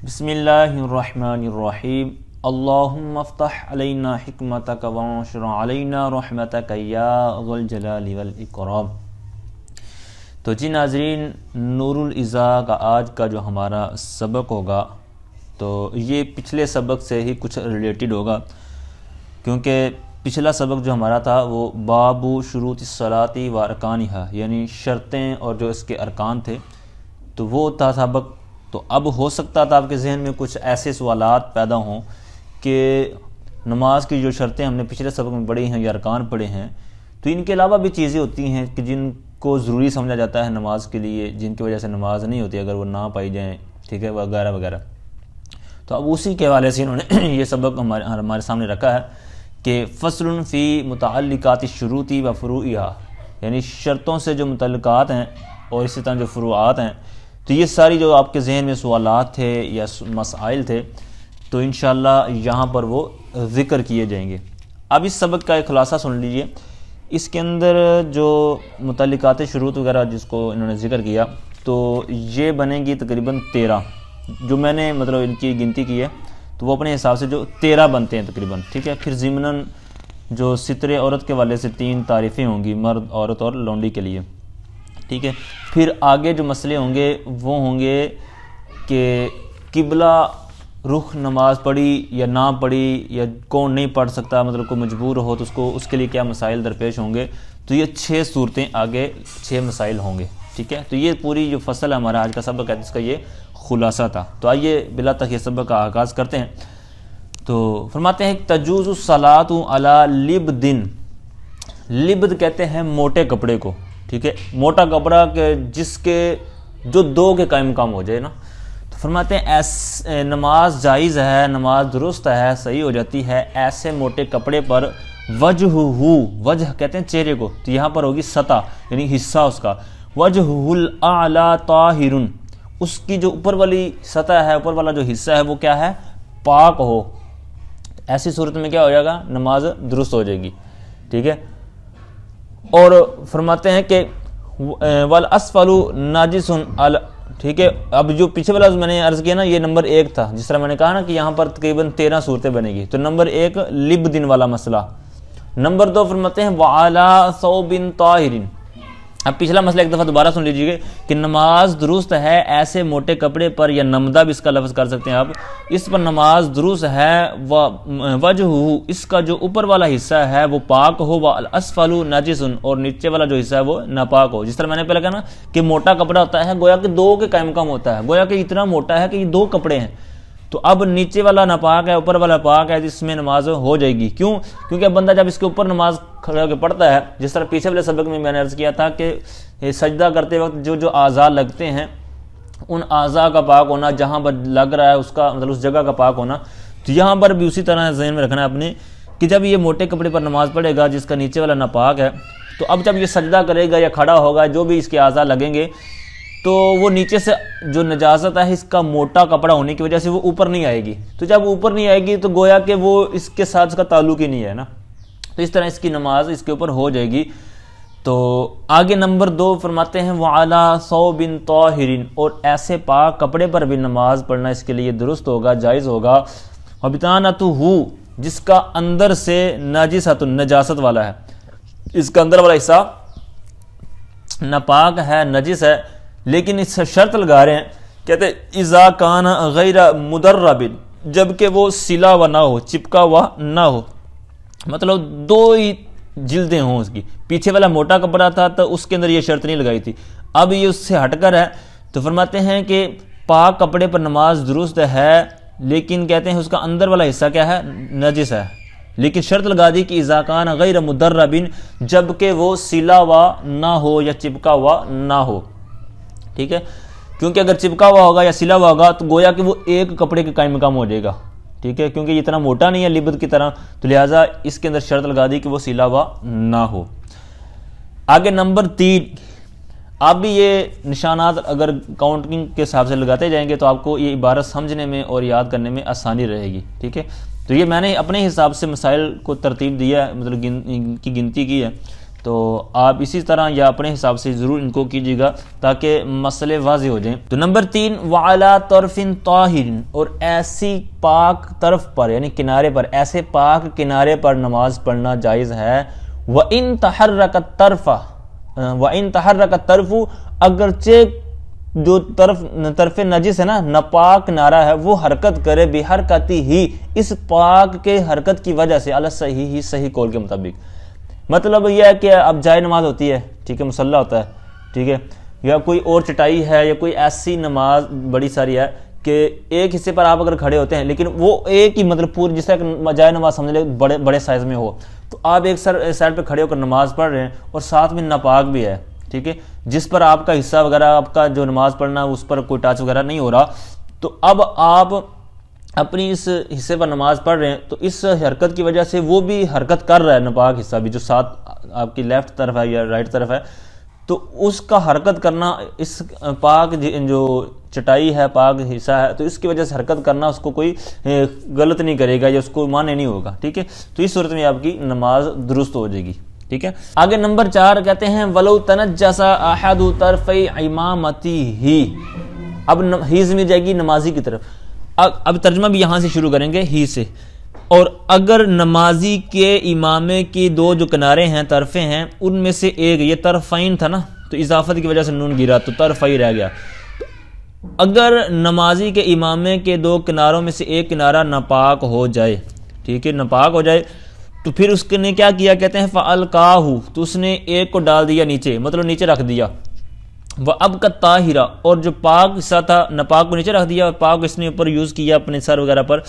بسم اللہ الرحمن الرحیم اللہم افتح علینا حکمتک وانشر علینا رحمتک یا ذو الجلال والاکرام۔ تو جی ناظرین، نور الازا کا آج کا جو ہمارا سبق ہوگا تو یہ پچھلے سبق سے ہی کچھ ریلیٹڈ ہوگا، کیونکہ پچھلا سبق جو ہمارا تھا وہ باب شروط الصلاۃ و ارکانہا، یعنی شرطیں اور جو اس کے ارکان تھے، تو وہ تھا سبق۔ تو اب ہو سکتا تھا آپ کے ذہن میں کچھ ایسے سوالات پیدا ہوں کہ نماز کی جو شرطیں ہم نے پچھلے سبق میں پڑھی ہیں یا ارکان پڑھے ہیں، تو ان کے علاوہ بھی چیزیں ہوتی ہیں کہ جن کو ضروری سمجھا جاتا ہے نماز کے لیے، جن کی وجہ سے نماز نہیں ہوتی اگر وہ نہ پائی جائیں، ٹھیک ہے، وغیرہ وغیرہ۔ تو اب اسی کے حوالے سے انہوں نے یہ سبق ہمارے سامنے رکھا ہے کہ فصل فی متعلقات الشروط و فروعها، یعنی شرطوں سے جو متعلقات ہیں اور اسی طرح جو فروعات ہیں، تو یہ ساری جو آپ کے ذہن میں سوالات تھے یا مسائل تھے تو انشاءاللہ یہاں پر وہ ذکر کیے جائیں گے۔ اب اس سبق کا ایک خلاصہ سن لیجئے۔ اس کے اندر جو متعلقات شروط وغیرہ جس کو انہوں نے ذکر کیا تو یہ بنیں گی تقریباً 13، جو میں نے مطلب ان کی گنتی کی ہے تو وہ اپنے حساب سے جو 13 بنتے ہیں تقریباً، ٹھیک ہے۔ پھر ضمناً جو ستر عورت کے والے سے 3 تعریفیں ہوں گی، مرد، عورت اور لونڈی کے لیے، ٹھیک ہے۔ پھر آگے جو مسئلے ہوں گے وہ ہوں گے کہ قبلہ رخ نماز پڑھی یا نہ پڑھی، یا کون نہیں پڑھ سکتا، مطلب کوئی مجبور ہو تو اس کے لیے کیا مسائل درپیش ہوں گے۔ تو یہ 6 صورتیں آگے 6 مسائل ہوں گے، ٹھیک ہے۔ تو یہ پوری جو فصل ہے ہمارا آج کا سبق ہے جس کا یہ خلاصہ تھا۔ تو آئیے بلا تک یہ سبق کا آغاز کرتے ہیں۔ تو فرماتے ہیں تجوز الصلاۃ علی لبد، لبد کہتے ہیں موٹے کپڑے کو، ٹھیک ہے، موٹا کپڑا کہ جس کے جو 2 کے قائم مقام ہو جائے نا۔ تو فرماتے ہیں نماز جائز ہے، نماز درست ہے، صحیح ہو جاتی ہے ایسے موٹے کپڑے پر وجہ کہتے ہیں چہرے کو، تو یہاں پر ہوگی سطح یعنی حصہ اس کا، وجہ الاعلی طاہر، اس کی جو اوپر والی سطح ہے، اوپر والا جو حصہ ہے وہ کیا ہے، پاک ہو۔ ایسی صورت میں کیا ہو جائے گا، نماز درست ہو جائے گی، ٹھیک ہے۔ اور فرماتے ہیں کہ والاسفل ناجس، ٹھیک ہے۔ اب جو پیچھے والا میں نے عرض کیا نا، یہ نمبر 1 تھا، جس طرح میں نے کہا نا کہ یہاں پر تقریباً 13 صورتیں بنے گی، تو نمبر 1 لب دن والا مسئلہ۔ نمبر 2 فرماتے ہیں وعلی ثوب طاہر۔ اب پچھلا مسئلہ ایک دفعہ دوبارہ سن لیجیے کہ نماز درست ہے ایسے موٹے کپڑے پر، یا نمدہ بھی اس کا لفظ کر سکتے ہیں آپ، اس پر نماز درست ہے، وجہ اس کا جو اوپر والا حصہ ہے وہ پاک ہو، والاسفل ناجس، اور نیچے والا جو حصہ ہے وہ ناپاک ہو۔ جس طرح میں نے پہلے کہا نا کہ موٹا کپڑا ہوتا ہے گویا کہ 2 کے قائم مقام ہوتا ہے، گویا کہ اتنا موٹا ہے کہ یہ 2 کپڑے ہیں، تو اب نیچے والا ناپاک ہے، اوپر والا پاک ہے، جس میں نماز ہو جائے گی۔ کیوں؟ کیونکہ اب بندہ جب اس کے اوپر نماز کھڑا ہو کے پڑھتا ہے، جس طرح پیچھے والے سبق میں نے عرض کیا تھا کہ سجدہ کرتے وقت جو اعضاء لگتے ہیں ان اعضاء کا پاک ہونا، جہاں پر لگ رہا ہے اس کا مطلب اس جگہ کا پاک ہونا، تو یہاں پر بھی اسی طرح ذہن میں رکھنا ہے اپنے کہ جب یہ موٹے کپڑے پر نماز پڑھے گا جس کا نیچے والا ناپاک ہے، تو اب جب یہ سجدہ کرے گا یا کھڑا ہوگا، جو بھی اس کے اعضاء لگیں گے تو وہ نیچے سے جو نجاست ہے اس کا موٹا کپڑا ہونے کی وجہ سے وہ اوپر نہیں آئے گی، تو جب اوپر نہیں آئے گی تو گویا کہ وہ اس کے ساتھ اس کا تعلق ہی نہیں ہے نا، تو اس طرح اس کی نماز اس کے اوپر ہو جائے گی۔ تو آگے نمبر 2 فرماتے ہیں وعلی ثوب طاہر، اور ایسے پاک کپڑے پر بھی نماز پڑھنا اس کے لیے درست ہوگا، جائز ہوگا۔ وبطانتہ، جس کا اندر سے ناجست، نجاست والا ہے، اس کا اندر والا حصہ ناپاک ہے، نجس ہے، لیکن اس سے شرط لگا رہے ہیں، کہتے ہیں اذا کان غیر مدرب، جبکہ وہ سلا ہوا نہ ہو، چپکا ہوا نہ ہو، مطلب 2 ہی جلدیں ہوں اس کی۔ پیچھے والا موٹا کپڑا تھا تو اس کے اندر یہ شرط نہیں لگائی تھی، اب یہ اس سے ہٹ کر ہے، تو فرماتے ہیں کہ پاک کپڑے پر نماز درست ہے، لیکن کہتے ہیں اس کا اندر والا حصہ کیا ہے، نجس ہے، لیکن شرط لگا دی کہ اذا کان غیر مدرب، جبکہ وہ سلا ہوا نہ ہو یا چپکا ہوا نہ ہو، ٹھیک ہے۔ کیونکہ اگر چپکا ہوا ہوگا یا سلا ہوا ہوگا تو گویا کہ وہ ایک کپڑے کے قائم مقام ہو جائے گا، ٹھیک ہے، کیونکہ یہ اتنا موٹا نہیں ہے لبد کی طرح، تو لہٰذا اس کے اندر شرط لگا دی کہ وہ سلا ہوا نہ ہو۔ آگے نمبر 3، آپ بھی یہ نشانات اگر کاؤنٹنگ کے حساب سے لگاتے جائیں گے تو آپ کو یہ عبارت سمجھنے میں اور یاد کرنے میں آسانی رہے گی، ٹھیک ہے۔ تو یہ میں نے اپنے حساب سے مسائل کو ترتیب دیا ہے، مطلب کی گنتی کی ہے تو آپ اسی طرح یا اپنے حساب سے ضرور ان کو کیجیے گا تاکہ مسئلے واضح ہو جائیں۔ تو نمبر 3 وعلی طرف طاہر، اور ایسی پاک طرف پر یعنی کنارے پر، ایسے پاک کنارے پر نماز پڑھنا جائز ہے۔ وَإِن تَحَرَّكَ الطَّرْفُ، اگرچہ جو طرف نجس ہے نا، ناپاک نارا ہے، وہ حرکت کرے بحرکتی ہی، اس پاک کے حرکت کی وجہ سے، علی الصحیح ہی، صحیح قول کے مطابق۔ مطلب یہ ہے کہ اب جائے نماز ہوتی ہے، ٹھیک ہے، مصلی ہوتا ہے، ٹھیک ہے، یا کوئی اور چٹائی ہے، یا کوئی ایسی نماز بڑی ساری ہے کہ ایک حصے پر آپ اگر کھڑے ہوتے ہیں لیکن وہ ایک ہی مطلب پوری، جس طرح جائے نماز سمجھ لے بڑے سائز میں ہو، تو آپ ایک سائڈ پہ کھڑے ہو کر نماز پڑھ رہے ہیں اور ساتھ میں ناپاک بھی ہے، ٹھیک ہے، جس پر آپ کا حصہ وغیرہ، آپ کا جو نماز پڑھنا اس پر کوئی ٹچ وغیرہ نہیں ہو رہا، تو اب آپ اپنی اس حصے پر نماز پڑھ رہے ہیں، تو اس حرکت کی وجہ سے وہ بھی حرکت کر رہا ہے، ناپاک حصہ بھی جو ساتھ آپ کی لیفٹ طرف ہے یا رائٹ طرف ہے، تو اس کا حرکت کرنا، اس پاک جو چٹائی ہے، پاک حصہ ہے، تو اس کی وجہ سے حرکت کرنا اس کو کوئی غلط نہیں کرے گا یا اس کو مانے نہیں ہوگا، ٹھیک ہے، تو اس صورت میں آپ کی نماز درست ہو جائے گی، ٹھیک ہے۔ آگے نمبر 4 کہتے ہیں وَلَوْ تَنَجَّسَ أَحَدُ طَرْفَيْ عِمَامَتِهِ، اب ہی ضمیر جائے گی نمازی کی طرف، اب ترجمہ بھی یہاں سے شروع کریں گے ہی سے۔ اور اگر نمازی کے امامے کی 2 جو کنارے ہیں، طرفیں ہیں، ان میں سے ایک، یہ طرفین تھا نا، تو اضافت کی وجہ سے نون گرا تو طرفی رہ گیا، اگر نمازی کے امامے کے 2 کناروں میں سے ایک کنارہ ناپاک ہو جائے، ٹھیک ہے، ناپاک ہو جائے، تو پھر اس نے کیا کیا، کہتے ہیں فَأَلْقَاهُ، تو اس نے ایک کو ڈال دیا نیچے، مطلب نیچے رکھ دیا، وَأَبْقَى الطَّاهِرَ، اور جو پاک حصہ تھا ناپاک کو نیچے رکھ دیا، اور پاک اس نے اوپر یوز کیا اپنے سر وغیرہ پر،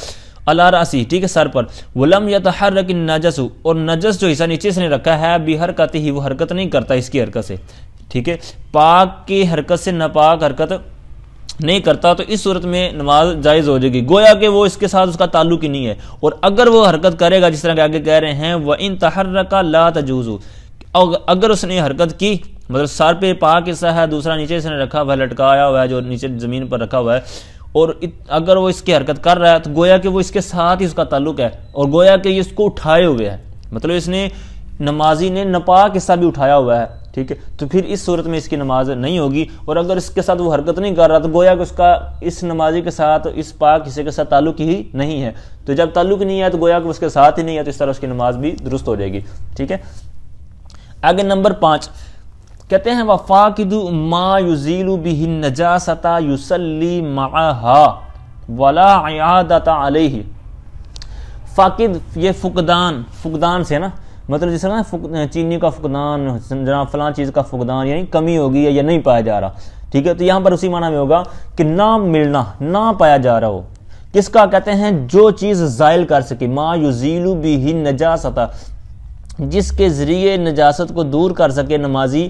علی رأسی، ٹھیک ہے، سر پر، وَلَمْ يَتَحَرَّكِ النَّجَسُ، اور نجس جو حصہ نیچے اس نے رکھا ہے، بِحَرْكَتِهِ، وہ حرکت نہیں کرتا اس کی حرکت سے، ٹھیک ہے، پاک کی حرکت سے ناپاک حرکت نہیں کرتا، تو اس صورت میں نماز جائز ہو جائے گی، گویا کہ وہ اس کے ساتھ اس کا تعلق ہی نہیں ہے، اور اگر وہ حرکت کرے گا جس طرح کہ آگے کہہ رہے ہیں وَإِن تَحَرَّكَ لَا تَجُوزُ، اگر اس نے حرکت کی، مطلب سر پہ پاک حصہ ہے، دوسرا نیچے اس نے رکھا ہوا ہے، لٹکایا ہوا ہے جو نیچے زمین پر رکھا ہوا ہے، اور اگر وہ اس کی حرکت کر رہا ہے تو گویا کہ وہ اس کے ساتھ ہی اس کا تعلق ہے، اور گویا کہ یہ اس کو اٹھائے ہوئے ہے، مطلب اس نے نمازی نے ناپاک حصہ بھی اٹھایا ہوا ہے، ٹھیک ہے، تو پھر اس صورت میں اس کی نماز نہیں ہوگی، اور اگر اس کے ساتھ وہ حرکت نہیں کر رہا تو گویا کہ اس کا اس نمازی کے ساتھ، اس پاک حصے کے ساتھ تعلق ہی نہیں ہے، تو جب تعلق نہیں ہے تو گویا کہ اس کے ساتھ ہی نہیں ہے، تو اس طرح اس کی نماز بھی درست ہو جائے گی، ٹھیک ہے۔ آگے نمبر 5 کہتے ہیں وَفَاقِدُ مَا يُزِيلُ بِهِ النَّجَاسَةَ يُصَلِّي مَعَهَا وَلَا عِعَادَةَ عَلَيْهِ، فاقد یہ فقدان سے نا، مطلب جس طرح چینی کا فقدان، جناب فلاں چیز کا فقدان، یعنی کمی ہوگی یا نہیں پایا جا رہا، ٹھیک ہے، تو یہاں پر اسی معنی میں ہوگا کہ نہ ملنا، نہ پایا جا رہا ہو، کس کا، کہتے ہیں جو چیز زائل کر سکے، ما یزیل بہ النجاسۃ، جس کے ذریعے نجاست کو دور کر سکے نمازی،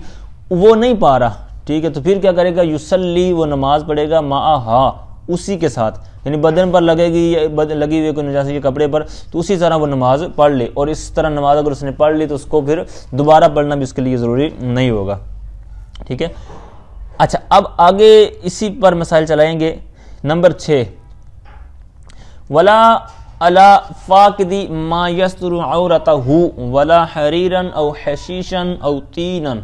وہ نہیں پا رہا، ٹھیک ہے، تو پھر کیا کرے گا، یصلی، وہ نماز پڑھے گا، معہا، اسی کے ساتھ، یعنی بدن پر لگے گی، لگی ہوئی کوئی نجاست کے کپڑے پر، تو اسی طرح وہ نماز پڑھ لے، اور اس طرح نماز اگر اس نے پڑھ لی تو اس کو پھر دوبارہ پڑھنا بھی اس کے لیے ضروری نہیں ہوگا، ٹھیک ہے۔ اچھا، اب آگے اسی پر مسائل چلائیں گے۔ نمبر 6 ولا علی فاقد ما یستر عورتہ ولا حریرا او حشیشا او طینا،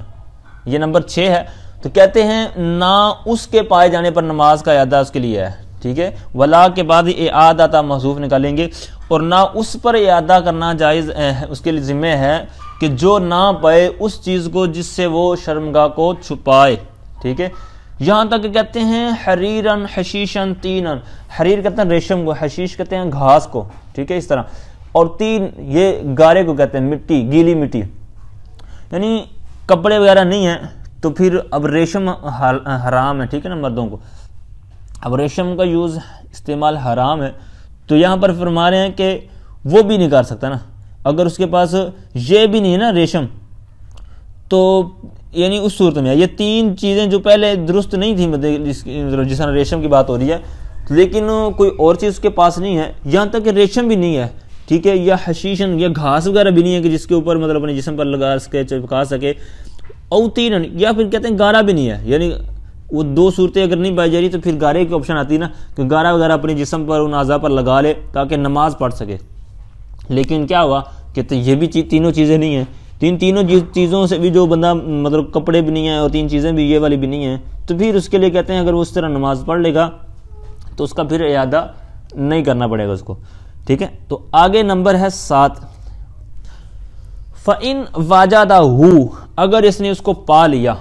یہ نمبر 6 ہے، تو کہتے ہیں نہ اس کے پائے جانے پر نماز کا اعادہ اس کے لیے ہے، ٹھیک ہے، ولا کے بعد اعادہ محذوف نکالیں گے، اور نہ اس پر اعادہ کرنا جائز اس کے لیے ذمہ ہے کہ جو نہ پائے اس چیز کو جس سے وہ شرمگاہ کو چھپائے، ٹھیک ہے، یہاں تک کہتے ہیں حریرن حشیشن تینن، حریر کہتے ہیں ریشم کو، حشیش کہتے ہیں گھاس کو، ٹھیک ہے، اس طرح، اور تین یہ گارے کو کہتے ہیں، مٹی، گیلی مٹی، یعنی کپڑے وغیرہ نہیں ہیں، تو پھر اب ریشم حرام ہے، ٹھیک ہے نا، مردوں کو اب ریشم کا یوز استعمال حرام ہے، تو یہاں پر فرما رہے ہیں کہ وہ بھی نہیں کر سکتا نا، اگر اس کے پاس یہ بھی نہیں ہے نا ریشم، تو یعنی اس صورت میں یہ 3 چیزیں جو پہلے درست نہیں تھیں، جس طرح ریشم کی بات ہو رہی ہے، لیکن کوئی اور چیز اس کے پاس نہیں ہے، یہاں تک کہ ریشم بھی نہیں ہے، ٹھیک ہے، یا حشیشن، یا گھاس وغیرہ بھی نہیں ہے کہ جس کے اوپر مطلب اپنے جسم پر لگا سکے، چپکا سکے، او تینن، یا پھر کہتے ہیں گارا بھی نہیں ہے، یعنی وہ 2 صورتیں اگر نہیں پائی جا رہی تو پھر گارے کی آپشن آتی ہے نا، کہ گارا وغیرہ اپنے جسم پر ان اعضاء پر لگا لے تاکہ نماز پڑھ سکے، لیکن کیا ہوا کہ یہ بھی تینوں چیزیں نہیں ہیں، تینوں چیزوں سے بھی جو بندہ مطلب کپڑے بھی نہیں ہیں اور 3 چیزیں بھی یہ والی بھی نہیں ہیں، تو پھر اس کے لیے کہتے ہیں اگر وہ اس طرح نماز پڑھ لے گا تو اس کا پھر اعادہ نہیں کرنا پڑے گا اس کو، ٹھیک ہے۔ تو آگے نمبر ہے 7، فَإِنْ وَجَدَهُ، اگر اس نے اس کو پا لیا،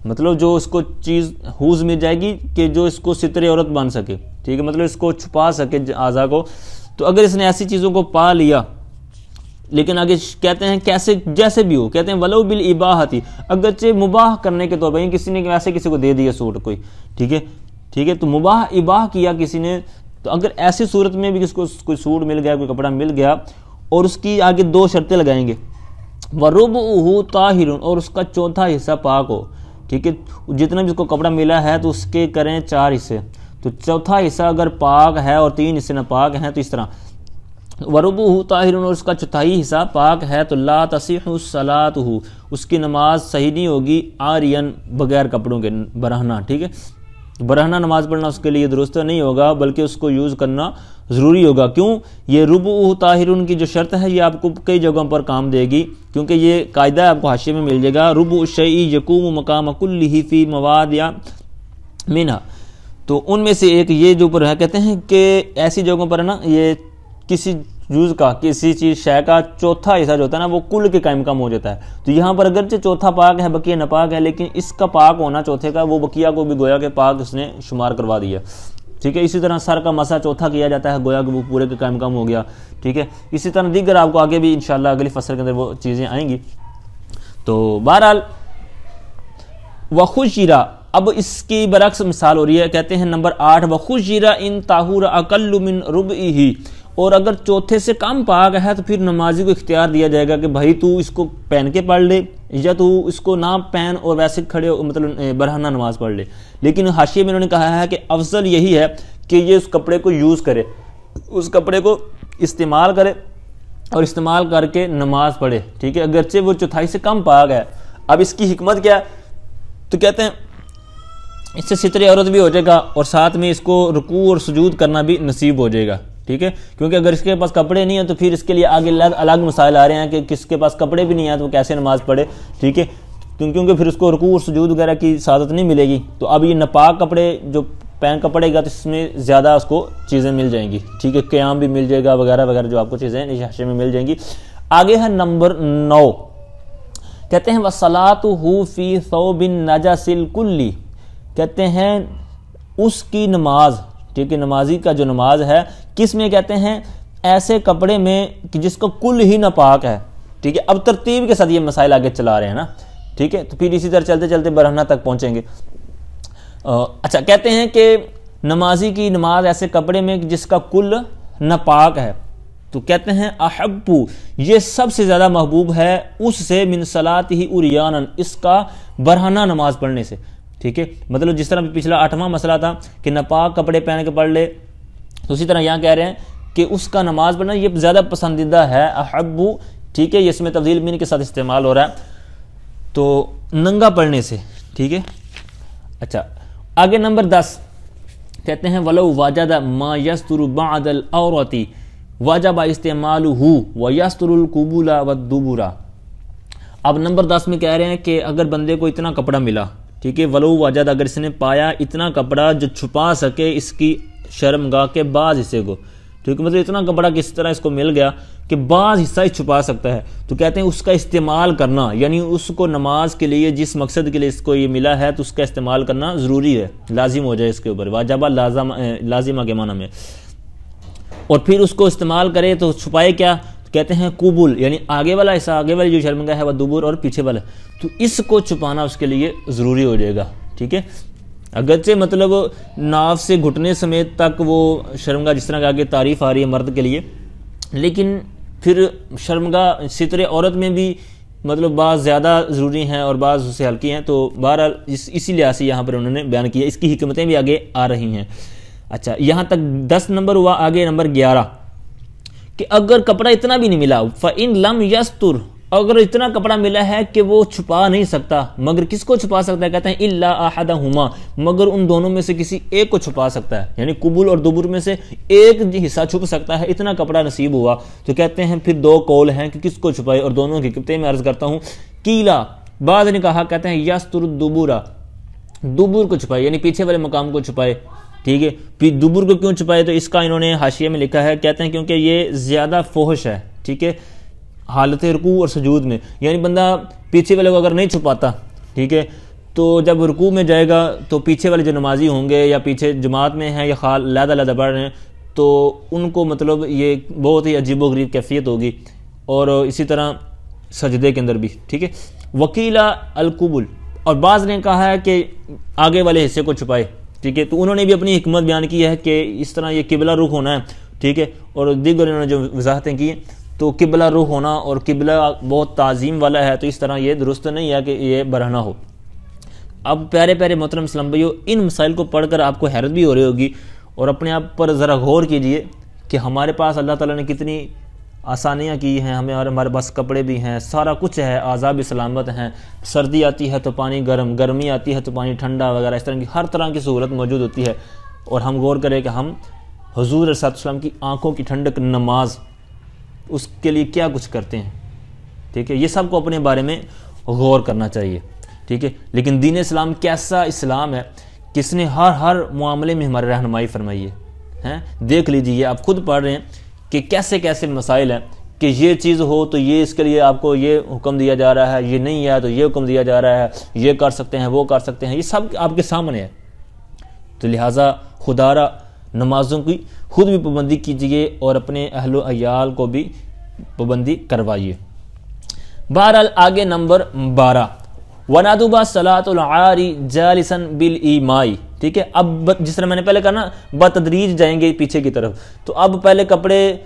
مطلب جو اس کو چیز حوض مل جائے گی کہ جو اس کو ستر عورت بن سکے، ٹھیک ہے، مطلب اس کو چھپا سکے اعضاء کو، تو اگر اس نے ایسی چیزوں کو پا لیا، لیکن آگے کہتے ہیں کیسے، جیسے بھی ہو، کہتے ہیں وَلَوْ بِالْإِبَاحَةِ، اگرچہ مباح کرنے کے طور پر، کسی نے ویسے کسی کو دے دیا سوٹ کوئی، ٹھیک ہے، تو اباح کیا کسی نے، تو اگر ایسی صورت میں بھی کس کو کوئی سوٹ مل گیا، کوئی کپڑا مل گیا، اور اس کی آگے 2 شرطیں لگائیں گے، وَرُبُعُهُ طَاهِرٌ، اور اس کا چوتھا حصہ پاک ہو، ٹھیک ہے، جتنا بھی اس کو کپڑا ملا ہے تو اس کے کریں 4 حصے، تو چوتھا حصہ اگر پاک ہے اور 3 حصے ناپاک ہیں تو اس طرح، وَرُبُعُهُ طَاهِرٌ، اور اس کا چوتھائی حصہ پاک ہے، تو لا تصح صلاته، اس کی نماز صحیح نہیں ہوگی، عارین، بغیر کپڑوں کے، برہنہ، ٹھیک ہے، برہنہ نماز پڑھنا اس کے لیے درست نہیں ہوگا، بلکہ اس کو یوز کرنا ضروری ہوگا۔ کیوں؟ یہ ربعُ طاہرٌ کی جو شرط ہے یہ آپ کو کئی جگہوں پر کام دے گی، کیونکہ یہ قاعدہ آپ کو حاشیے میں مل جائے گا، ربع الشیء یقوم مقام کلہ فی مواضع منہا، تو ان میں سے ایک یہ جو پر ہے، کہتے ہیں کہ ایسی جگہوں پر ہے نا، یہ کسی جز کا، کسی چیز شے کا چوتھا حصہ جو ہوتا ہے نا وہ کل کے قائم کم ہو جاتا ہے، تو یہاں پر اگرچہ چوتھا پاک ہے، بقیہ ناپاک ہے، لیکن اس کا پاک ہونا چوتھے کا، وہ بقیہ کو بھی گویا کہ پاک اس نے شمار کروا دیا، ٹھیک ہے۔ اسی طرح سر کا مسح چوتھا کیا جاتا ہے، گویا کہ وہ پورے کے قائم کم ہو گیا، ٹھیک ہے۔ اسی طرح دیگر آپ کو آگے بھی انشاءاللہ اگلی فصل کے اندر وہ چیزیں آئیں گی۔ تو بہرحال وَخُشِرَ، اب اس کی برعکس مثال ہو رہی ہے، کہتے ہیں نمبر 8، وَخُشِرَ إِن طَهُرَ أَقَلُّ مِن رُبْعِهِ، اور اگر چوتھے سے کم پاک ہے تو پھر نمازی کو اختیار دیا جائے گا کہ بھائی تو اس کو پہن کے پڑھ لے، یا تو اس کو نہ پہن اور ویسے کھڑے مطلب برہنہ نماز پڑھ لے، لیکن حاشیے میں انہوں نے کہا ہے کہ افضل یہی ہے کہ یہ اس کپڑے کو یوز کرے، اس کپڑے کو استعمال کرے اور استعمال کر کے نماز پڑھے، ٹھیک ہے، اگرچہ وہ چوتھائی سے کم پاک ہے۔ اب اس کی حکمت کیا ہے؟ تو کہتے ہیں اس سے ستر عورت بھی ہو جائے گا اور ساتھ میں اس کو رکوع اور سجود کرنا بھی نصیب ہو جائے گا، ٹھیک ہے، کیونکہ اگر اس کے پاس کپڑے نہیں ہیں تو پھر اس کے لیے آگے الگ مسائل آ رہے ہیں کہ کس کے پاس کپڑے بھی نہیں ہیں تو وہ کیسے نماز پڑھے، ٹھیک ہے، کیونکہ پھر اس کو رکوع اور سجود وغیرہ کی سعادت نہیں ملے گی۔ تو اب یہ ناپاک کپڑے جو پہن کا پڑے گا تو اس میں زیادہ اس کو چیزیں مل جائیں گی، ٹھیک ہے، قیام بھی مل جائے گا وغیرہ وغیرہ، جو آپ کو چیزیں اس حاشیے میں مل جائیں گی۔ آگے ہے نمبر 9، کہتے ہیں وَصَلَاتُهُ فِي ثَوْبٍ نَجَسِ الْكُلِّ، کہتے ہیں اس کی نماز، ٹھیک ہے، نمازی کا جو نماز ہے کس میں، کہتے ہیں ایسے کپڑے میں کہ جس کا کل ہی ناپاک ہے، ٹھیک ہے۔ اب ترتیب کے ساتھ یہ مسائل آگے چلا رہے ہیں نا، ٹھیک ہے، تو پھر اسی طرح چلتے چلتے برہنہ تک پہنچیں گے۔ اچھا، کہتے ہیں کہ نمازی کی نماز ایسے کپڑے میں جس کا کل ناپاک ہے، تو کہتے ہیں احبو، یہ سب سے زیادہ محبوب ہے اس سے من صلاتہ عریانا، اس کا برہنہ نماز پڑھنے سے، ٹھیک ہے، مطلب جس طرح پچھلا 8واں مسئلہ تھا کہ ناپاک کپڑے پہن کے پڑھ لے، تو اسی طرح یہاں کہہ رہے ہیں کہ اس کا نماز پڑھنا یہ زیادہ پسندیدہ ہے، احبو، ٹھیک ہے، یہ اس میں تفضیل مین کے ساتھ استعمال ہو رہا ہے، تو ننگا پڑھنے سے، ٹھیک ہے۔ اچھا، آگے نمبر 10 کہتے ہیں وَلَوْ وَجَدَ مَا يَسْتُرُ بَعْدَ الْعَوْرَةِ وَجَبَ اسْتِعْمَالُهُ وَيَسْتُرُ الْقُبُولَ وَالدُّبُرَ۔ اب نمبر 10 میں کہہ رہے ہیں کہ اگر بندے کو اتنا کپڑا ملا، ٹھیک ہے، وَلَوْ وَجَدَ، اگر اس نے پایا اتنا کپڑا جو چھپا سکے اس کی شرمگاہ کے بعض حصے کو، ٹھیک ہے، مطلب اتنا کپڑا کس طرح اس کو مل گیا کہ بعض حصہ ہی چھپا سکتا ہے، تو کہتے ہیں اس کا استعمال کرنا، یعنی اس کو نماز کے لیے جس مقصد کے لیے اس کو یہ ملا ہے تو اس کا استعمال کرنا ضروری ہے، لازم ہو جائے اس کے اوپر، واجبہ لازمہ کے معنی میں، اور پھر اس کو استعمال کرے تو چھپائے کیا، کہتے ہیں قبول، یعنی آگے والا حصہ، آگے والی جو شرمگاہ ہے وہ دبر، اور پیچھے والا، تو اس کو چھپانا اس کے لیے ضروری ہو جائے گا، ٹھیک ہے، اگرچہ مطلب ناف سے گھٹنے سمیت تک وہ شرمگاہ جس طرح کہ آگے تعریف آ رہی ہے مرد کے لیے، لیکن پھر شرمگاہ ستر عورت میں بھی مطلب بعض زیادہ ضروری ہیں اور بعض اس سے ہلکی ہیں، تو بہرحال اسی لحاظ سے یہاں پر انہوں نے بیان کیا، اس کی حکمتیں بھی آگے آ رہی ہیں۔ اچھا، یہاں تک 10 نمبر ہوا، آگے نمبر 11 کہ اگر کپڑا اتنا بھی نہیں ملا، فَإِن لَمْ يَسْتُرْ اگر اتنا کپڑا ملا ہے کہ وہ چھپا نہیں سکتا، مگر کس کو چھپا سکتا ہے؟ کہتے ہیں الا احدہما، مگر ان دونوں میں سے کسی ایک کو چھپا سکتا ہے، یعنی قبول اور دبر میں سے ایک حصہ چھپ سکتا ہے، اتنا کپڑا نصیب ہوا۔ تو کہتے ہیں پھر دو قول ہیں کہ کس کو چھپائے، اور دونوں کی کتنے میں عرض کرتا ہوں۔ قیلا، بعض نے کہا، کہتے ہیں یستر الدبر، دبر کو چھپائے، یعنی پیچھے والے مقام کو چھپائے، ٹھیک ہے۔ پھر دبر کو کیوں چھپائے؟ تو اس کا انہوں نے حاشیے میں لکھا ہے، کہتے ہیں کیونکہ یہ زیادہ فحش ہے، ٹھیک ہے، حالت رکوع اور سجود میں، یعنی بندہ پیچھے والے کو اگر نہیں چھپاتا، ٹھیک ہے، تو جب رکوع میں جائے گا تو پیچھے والے جو نمازی ہوں گے یا پیچھے جماعت میں ہیں یا علیحدہ پڑھ رہے ہیں، تو ان کو مطلب یہ بہت ہی عجیب و غریب کیفیت ہوگی، اور اسی طرح سجدے کے اندر بھی، ٹھیک ہے۔ وکیلا القبل، اور بعض نے کہا ہے کہ آگے والے حصے کو چھپائے، ٹھیک ہے، تو انہوں نے بھی اپنی حکمت بیان کی ہے کہ اس طرح یہ قبلہ رخ ہونا ہے، ٹھیک ہے، اور دیگر انہوں نے جو وضاحتیں کی ہیں، تو قبلہ رخ ہونا اور قبلہ بہت تعظیم والا ہے، تو اس طرح یہ درست نہیں ہے کہ یہ برہنہ ہو۔ اب پیارے پیارے محترم اسلام بھائیو، ان مسائل کو پڑھ کر آپ کو حیرت بھی ہو رہی ہوگی، اور اپنے آپ پر ذرا غور کیجئے کہ ہمارے پاس اللہ تعالیٰ نے کتنی آسانیاں کی ہیں، ہمارے پاس کپڑے بھی ہیں، سارا کچھ ہے، اعضاء بھی سلامت ہیں، سردی آتی ہے تو پانی گرم، گرمی آتی ہے تو پانی ٹھنڈا وغیرہ، اس طرح کی ہر طرح کی سہولت موجود ہوتی ہے، اور ہم غور کریں کہ ہم حضور علیہ السلام کی آنکھوں کی ٹھنڈک نماز، اس کے لیے کیا کچھ کرتے ہیں، ٹھیک ہے، یہ سب کو اپنے بارے میں غور کرنا چاہیے، ٹھیک ہے۔ لیکن دین اسلام کیسا اسلام ہے، کس نے ہر معاملے میں ہماری رہنمائی فرمائی ہے، دیکھ لیجیے، آپ خود پڑھ رہے ہیں کہ کیسے کیسے مسائل ہیں کہ یہ چیز ہو تو یہ اس کے لیے آپ کو یہ حکم دیا جا رہا ہے، یہ نہیں ہے تو یہ حکم دیا جا رہا ہے، یہ کر سکتے ہیں وہ کر سکتے ہیں، یہ سب آپ کے سامنے ہے۔ تو لہٰذا خدا را نمازوں کی خود بھی پابندی کیجیے اور اپنے اہل و عیال کو بھی پابندی کروائیے۔ بہرحال آگے نمبر 12، وَنَدُبَ صَلَاةُ الْعَارِ جَالِسًا بِالْإِمَاءِ، ٹھیک ہے۔ اب جس طرح میں نے پہلے کہا نا، بتدریج جائیں گے پیچھے کی طرف، تو اب پہلے کپڑے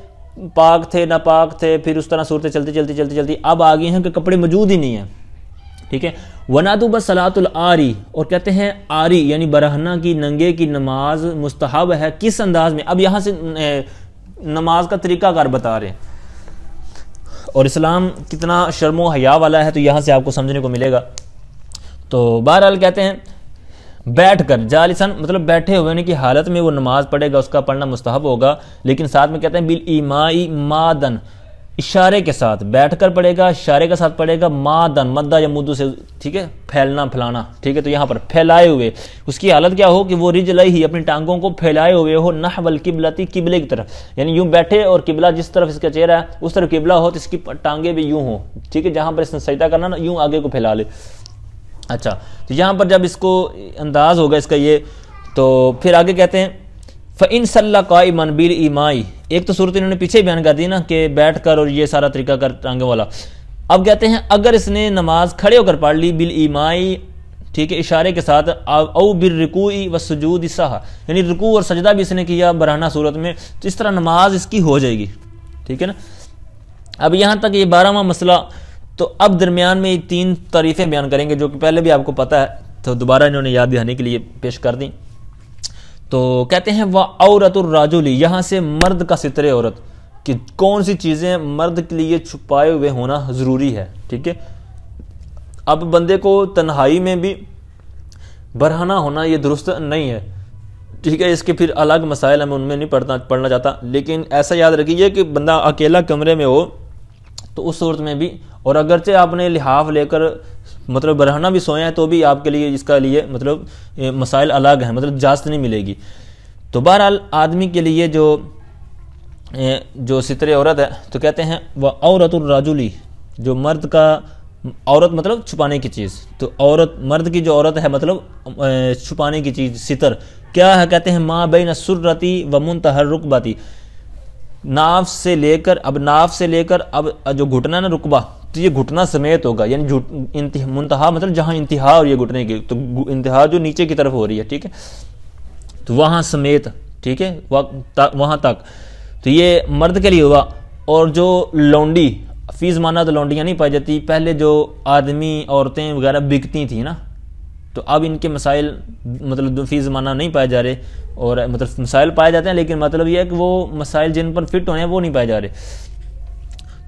پاک تھے ناپاک تھے، پھر اس طرح صورتیں چلتی اب آگے ہیں کہ کپڑے موجود ہی نہیں ہیں، ٹھیک ہے۔ وَنَدُبَ صَلَاةُ الْعَارِ، اور کہتے ہیں آری یعنی برہنہ کی، ننگے کی نماز مستحب ہے، کس انداز میں؟ اب یہاں سے نماز کا طریقہ کار بتا رہے ہیں، اور اسلام کتنا شرم و حیا والا ہے، تو یہاں سے آپ کو سمجھنے کو ملے گا۔ تو بہرحال کہتے ہیں بیٹھ کر، جالسن مطلب بیٹھے ہونے کی حالت میں وہ نماز پڑھے گا، اس کا پڑھنا مستحب ہوگا، لیکن ساتھ میں کہتے ہیں بالایمائی مادن، اشارے کے ساتھ بیٹھ کر پڑھے گا، اشارے کے ساتھ پڑھے گا، مادن مدہ یا مدو سے، ٹھیک ہے، پھیلنا پھیلانا، ٹھیک ہے۔ تو یہاں پر پھیلائے ہوئے، اس کی حالت کیا ہو کہ وہ رجلئی ہی، اپنی ٹانگوں کو پھیلائے ہوئے ہو، نحو القبلتی، قبلے کی طرف، یعنی یوں بیٹھے اور قبلہ جس طرف اس کا چہرہ ہے اس طرف قبلہ ہو، تو اس کی ٹانگیں بھی یوں ہوں، ٹھیک ہے، جہاں پر اس نے سجدہ کرنا نا، یوں آگے کو پھیلا لے۔ اچھا، تو یہاں پر جب اس کو انداز ہوگا اس کا یہ، تو پھر آگے کہتے ہیں فَإِن صَلَّى قَائِمًا بِالْإِمَاءِ، ایک تو صورت انہوں نے پیچھے بیان کر دی نا کہ بیٹھ کر اور یہ سارا طریقہ کر ٹانگوں والا۔ اب کہتے ہیں اگر اس نے نماز کھڑے ہو کر پڑھ لی بالایماء، ٹھیک ہے، اشارے کے ساتھ، او بالرکوع والسجود سہوا، یعنی رکوع اور سجدہ بھی اس نے کیا برہنہ صورت میں، تو اس طرح نماز اس کی ہو جائے گی، ٹھیک ہے نا۔ اب یہاں تک یہ 12واں مسئلہ، تو اب درمیان میں 3 تعریفیں بیان کریں گے جو کہ پہلے بھی آپ کو پتہ ہے، تو دوبارہ انہوں نے یاد دہانی کے لیے پیش کر دیں۔ تو کہتے ہیں وَعَوْرَةُ الرَّجُلِ، یہاں سے مرد کا ستر عورت، کہ کون سی چیزیں مرد کے لیے چھپائے ہوئے ہونا ضروری ہے، ٹھیک ہے۔ اب بندے کو تنہائی میں بھی برہنہ ہونا یہ درست نہیں ہے، ٹھیک ہے، اس کے پھر الگ مسائل ہمیں ان میں نہیں پڑھنا چاہتا، لیکن ایسا یاد رکھیے کہ بندہ اکیلا کمرے میں ہو تو اس صورت میں بھی، اور اگرچہ آپ نے لحاف لے کر مطلب برہنہ بھی سوئے ہیں تو بھی آپ کے لیے اس کا لیے مطلب مسائل الگ ہیں، مطلب اجازت نہیں ملے گی۔ تو بہرحال آدمی کے لیے جو ستر عورت ہے، تو کہتے ہیں وَعَوْرَةُ الرَّجُلِ، جو مرد کا، عورت مطلب چھپانے کی چیز، تو عورت مرد کی جو عورت ہے مطلب چھپانے کی چیز، ستر کیا ہے؟ کہتے ہیں ما بین السرۃ ومنتہى الرکبۃ، ناف سے لے کر، اب ناف سے لے کر اب جو گھٹنا نا رکبہ، تو یہ گھٹنا سمیت ہوگا، یعنی منتہا مطلب جہاں انتہا ہو رہی ہے گھٹنے کی، تو انتہا جو نیچے کی طرف ہو رہی ہے، ٹھیک ہے، تو وہاں سمیت، ٹھیک ہے، وہاں تک، تو یہ مرد کے لیے ہوا۔ اور جو لونڈی، فی زمانہ تو لونڈیاں نہیں پائی جاتی، پہلے جو آدمی عورتیں وغیرہ بکتی تھیں نا، تو اب ان کے مسائل مطلب فی زمانہ نہیں پائے جا رہے، اور مطلب مسائل پائے جاتے ہیں، لیکن مطلب یہ ہے کہ وہ مسائل جن پر فٹ ہونے ہیں وہ نہیں پائے جا رہے۔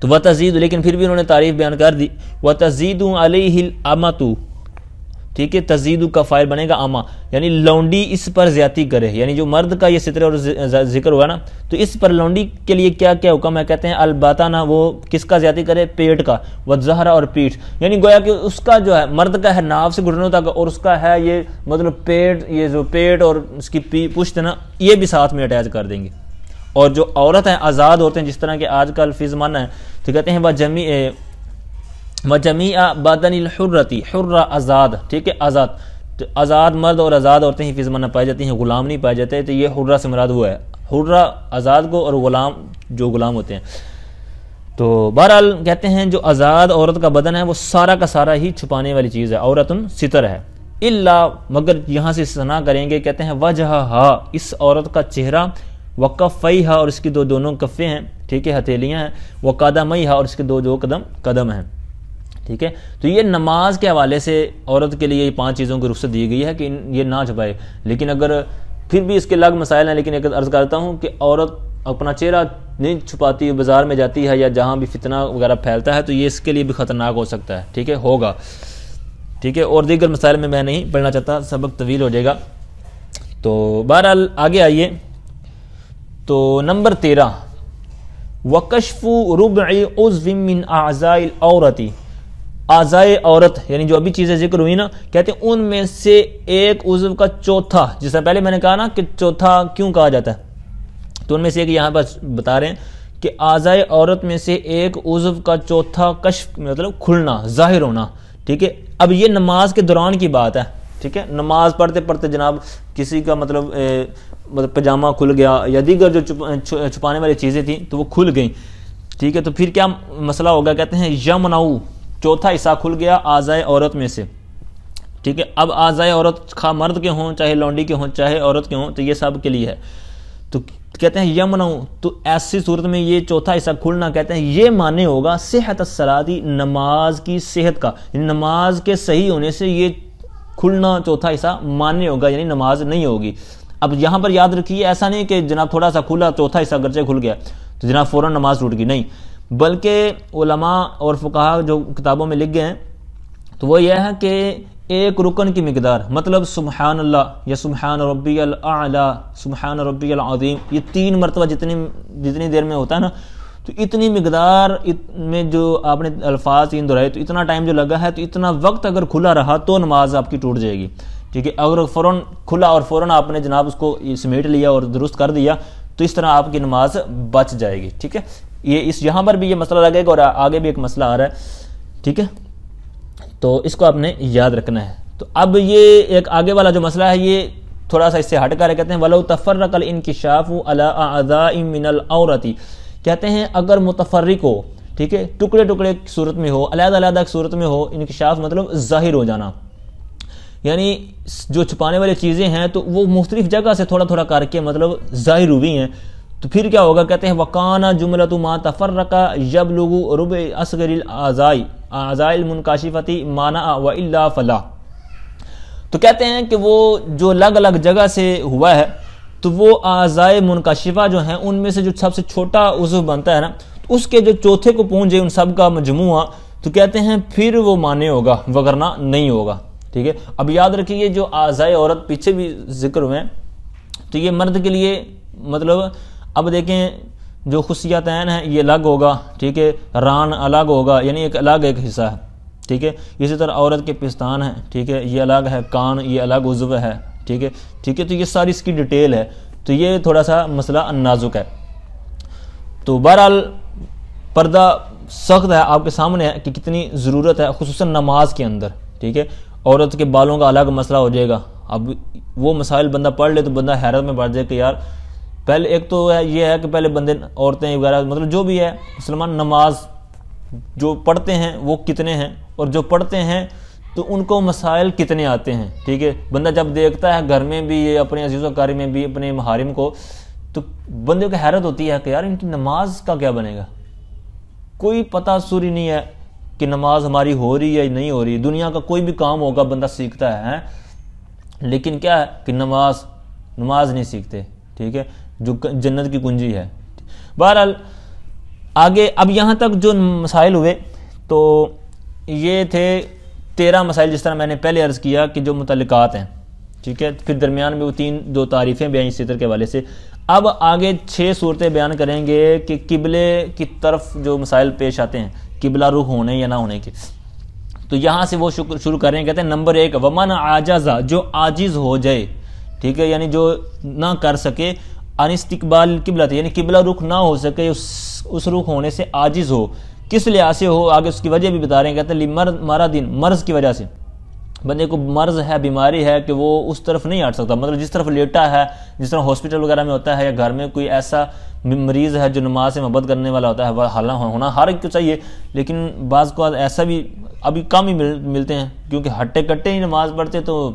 تو وتزید، لیکن پھر بھی انہوں نے تعریف بیان کر دی، وتزید علیہ الامۃ، ٹھیک ہے، تزید کا فاعل بنے گا اما، یعنی لونڈی اس پر زیادتی کرے، یعنی جو مرد کا یہ ستر اور ذکر ہوا نا، تو اس پر لونڈی کے لیے کیا کیا حکم ہے، کہتے ہیں الباتانہ، وہ کس کا زیادتی کرے، پیٹ کا، والظہر اور پیٹھ، یعنی گویا کہ اس کا جو ہے مرد کا ہے ناف سے گھٹنوں تک، اور اس کا ہے یہ مطلب پیٹ، یہ جو پیٹ اور اس کی پشت نا، یہ بھی ساتھ میں اٹیچ کر دیں گے۔ اور جو عورت ہیں آزاد عورتیں، جس طرح کہ آج کل فی زمانہ ہے، تو کہتے ہیں وجمیع بدن الحرتی، حرہ آزاد، ٹھیک ہے، آزاد، تو آزاد مرد اور آزاد عورتیں ہی فی زمانہ پائی جاتی ہیں، غلام نہیں پائے جاتے، تو یہ حرہ سے مراد ہوا ہے، حرہ آزاد کو، اور غلام جو غلام ہوتے ہیں۔ تو بہرحال کہتے ہیں جو آزاد عورت کا بدن ہے وہ سارا کا سارا ہی چھپانے والی چیز ہے، عورتن ستر ہے، الا، مگر یہاں سے استثناء کریں گے، کہتے ہیں وجہہا، اس عورت کا چہرہ، وکفیہا، اور اس کی دونوں کفیں ہیں، ٹھیک ہے، ہتھیلیاں ہیں، وقدمیہا، اور اس کے جو قدم ہیں، ٹھیک ہے۔ تو یہ نماز کے حوالے سے عورت کے لیے یہ 5 چیزوں کی رخصت دی گئی ہے کہ یہ نہ چھپائے، لیکن اگر پھر بھی اس کے الگ مسائل ہیں، لیکن ایک عرض کرتا ہوں کہ عورت اپنا چہرہ نہیں چھپاتی، بازار میں جاتی ہے یا جہاں بھی فتنہ وغیرہ پھیلتا ہے، تو یہ اس کے لیے بھی خطرناک ہو سکتا ہے، ٹھیک ہے، ہوگا، ٹھیک ہے، اور دیگر مسائل میں نہیں پڑھنا چاہتا، سبق طویل ہو جائے گا۔ تو بہرحال آگے آئیے، تو نمبر 13، وکشف ربع عضو من اعضاء العورت، اعضائے عورت، یعنی جو ابھی چیزیں ذکر ہوئی نا، کہتے ہیں ان میں سے ایک عضو کا چوتھا، جس سے پہلے میں نے کہا نا کہ چوتھا کیوں کہا جاتا ہے، تو ان میں سے ایک یہاں پر بتا رہے ہیں کہ اعضائے عورت میں سے ایک عضو کا چوتھا کشف، مطلب کھلنا، ظاہر ہونا، ٹھیک ہے۔ اب یہ نماز کے دوران کی بات ہے، ٹھیک ہے، نماز پڑھتے پڑھتے جناب کسی کا مطلب پجامہ کھل گیا یا دیگر جو چھپانے والی چیزیں تھیں تو وہ کھل گئیں، ٹھیک ہے، تو پھر کیا مسئلہ ہوگا، کہتے ہیں یمنعو، چوتھا حصہ کھل گیا اعضائے عورت میں سے، ٹھیک ہے۔ اب اعضائے عورت خواہ مرد کے ہوں، چاہے لونڈی کے ہوں، چاہے عورت کے ہوں، تو یہ سب کے لیے ہے، تو کہتے ہیں یمنعو، تو ایسی صورت میں یہ چوتھا حصہ کھلنا، کہتے ہیں یہ معنی ہوگا صحت الصلاۃ، نماز کی صحت کا، یعنی نماز کے صحیح ہونے سے یہ کھلنا چوتھا حصہ معنی ہوگا، یعنی نماز نہیں ہوگی۔ اب یہاں پر یاد رکھیے، ایسا نہیں کہ جناب تھوڑا سا کھلا چوتھا حصہ گرچہ کھل گیا تو جناب فوراً نماز ٹوٹ گئی، نہیں، بلکہ علماء اور فقہاء جو کتابوں میں لکھ گئے ہیں تو وہ یہ ہے کہ ایک رکن کی مقدار، مطلب سبحان اللہ یا سبحان ربی الاعلی، سبحان ربی العظیم، یہ 3 مرتبہ جتنی دیر میں ہوتا ہے نا، تو اتنی مقدار میں جو آپ نے الفاظ 3 دہرائے، تو اتنا ٹائم جو لگا ہے، تو اتنا وقت اگر کھلا رہا تو نماز آپ کی ٹوٹ جائے گی، ٹھیک ہے۔ اگر فوراً کھلا اور فوراً آپ نے جناب اس کو سمیٹ لیا اور درست کر دیا تو اس طرح آپ کی نماز بچ جائے گی، ٹھیک ہے۔ یہ یہاں پر بھی یہ مسئلہ لگے گا اور آگے بھی ایک مسئلہ آ رہا ہے، ٹھیک ہے، تو اس کو آپ نے یاد رکھنا ہے۔ تو اب یہ ایک آگے والا جو مسئلہ ہے یہ تھوڑا سا اس سے ہٹ کر کہتے ہیں وَلَوْ تَفَرَّقَ الْإِنْكِشَافُ عَلَىٰ أَعْضَاءٍ مِّنَ الْعَوْرَةِ، کہتے ہیں اگر متفرق ہو، ٹھیک ہے، ٹکڑے ٹکڑے صورت میں ہو، علیحدہ علیحدہ صورت میں ہو، انکشاف مطلب ظاہر ہو جانا، یعنی جو چھپانے والی چیزیں ہیں تو وہ مختلف جگہ سے تھوڑا تھوڑا کر کے مطلب ظاہر ہوئی ہیں، تو پھر کیا ہوگا، کہتے ہیں وَقَانَ جُمْلَةُ مَا تَفَرَّقَ يَبْلُغُ رُبْعَ أَصْغَرِ الْأَعْضَاءِ الْمُنْكَشِفَةِ مَانَعَ وَإِلَّا فَلَا، تو کہتے ہیں کہ وہ جو الگ الگ جگہ سے ہوا ہے تو وہ اعضائے منکشفہ جو ہیں ان میں سے جو سب سے چھوٹا عضو بنتا ہے نا، اس کے جو چوتھے کو پہنچ جائے ان سب کا مجموعہ، تو کہتے ہیں پھر وہ مانے ہوگا، وگرنہ نہیں ہوگا، ٹھیک ہے۔ اب یاد رکھیے جو اعضائے عورت پیچھے بھی ذکر ہوئے ہیں تو یہ مرد کے لیے مطلب اب دیکھیں جو خصیتین ہیں یہ الگ ہوگا، ٹھیک ہے، ران الگ ہوگا، یعنی ایک الگ ایک حصہ ہے، ٹھیک ہے۔ اسی طرح عورت کے پستان ہیں، ٹھیک ہے، یہ الگ ہے، کان یہ الگ عضو ہے، ٹھیک ہے، ٹھیک ہے، تو یہ ساری اس کی ڈیٹیل ہے، تو یہ تھوڑا سا مسئلہ نازک ہے۔ تو بہرحال پردہ سخت ہے، آپ کے سامنے ہے کہ کتنی ضرورت ہے خصوصاً نماز کے اندر، ٹھیک ہے۔ عورت کے بالوں کا الگ مسئلہ ہو جائے گا، اب وہ مسائل بندہ پڑھ لے تو بندہ حیرت میں پڑ جائے کہ یار پہلے ایک تو ہے یہ ہے کہ پہلے بندے عورتیں وغیرہ مطلب جو بھی ہے مسلمان نماز جو پڑھتے ہیں وہ کتنے ہیں، اور جو پڑھتے ہیں تو ان کو مسائل کتنے آتے ہیں، ٹھیک ہے۔ بندہ جب دیکھتا ہے گھر میں بھی یہ اپنے عزیز و اقارب میں بھی اپنے محارم کو، تو بندے کو حیرت ہوتی ہے کہ یار ان کی نماز کا کیا بنے گا، کوئی پتہ سوری نہیں ہے کہ نماز ہماری ہو رہی ہے یا نہیں ہو رہی۔ دنیا کا کوئی بھی کام ہوگا بندہ سیکھتا ہے، لیکن کیا ہے کہ نماز نہیں سیکھتے، ٹھیک ہے، جو جنت کی کنجی ہے۔ بہرحال آگے اب یہاں تک جو مسائل ہوئے تو یہ تھے 13 مسائل، جس طرح میں نے پہلے عرض کیا کہ جو متعلقات ہیں، ٹھیک ہے. پھر درمیان میں وہ 2 تعریفیں بیان ستر کے حوالے سے. اب آگے 6 صورتیں بیان کریں گے کہ قبلے کی طرف جو مسائل پیش آتے ہیں، قبلہ رخ ہونے یا نہ ہونے کے. تو یہاں سے وہ شروع کر رہے ہیں. کہتے ہیں نمبر 1 ومن عاجز، جو عاجز ہو جائے، ٹھیک ہے، یعنی جو نہ کر سکے ان استقبال قبلہ، یعنی قبلہ رخ نہ ہو سکے، اس رخ ہونے سے عاجز ہو. کس لحاظ سے ہو، آگے اس کی وجہ بھی بتا رہے ہیں. کہتے ہیں مرض، مرض کی وجہ سے، بندے کو مرض ہے، بیماری ہے کہ وہ اس طرف نہیں ہٹ سکتا. مطلب جس طرف لیٹا ہے، جس طرح ہاسپٹل وغیرہ میں ہوتا ہے یا گھر میں کوئی ایسا مریض ہے جو نماز سے محبت کرنے والا ہوتا ہے، حالانکہ ہونا ہر ایک کو چاہیے، لیکن بعض کو ایسا بھی ابھی کم ہی ملتے ہیں کیونکہ ہٹے کٹے ہی نماز پڑھتے. تو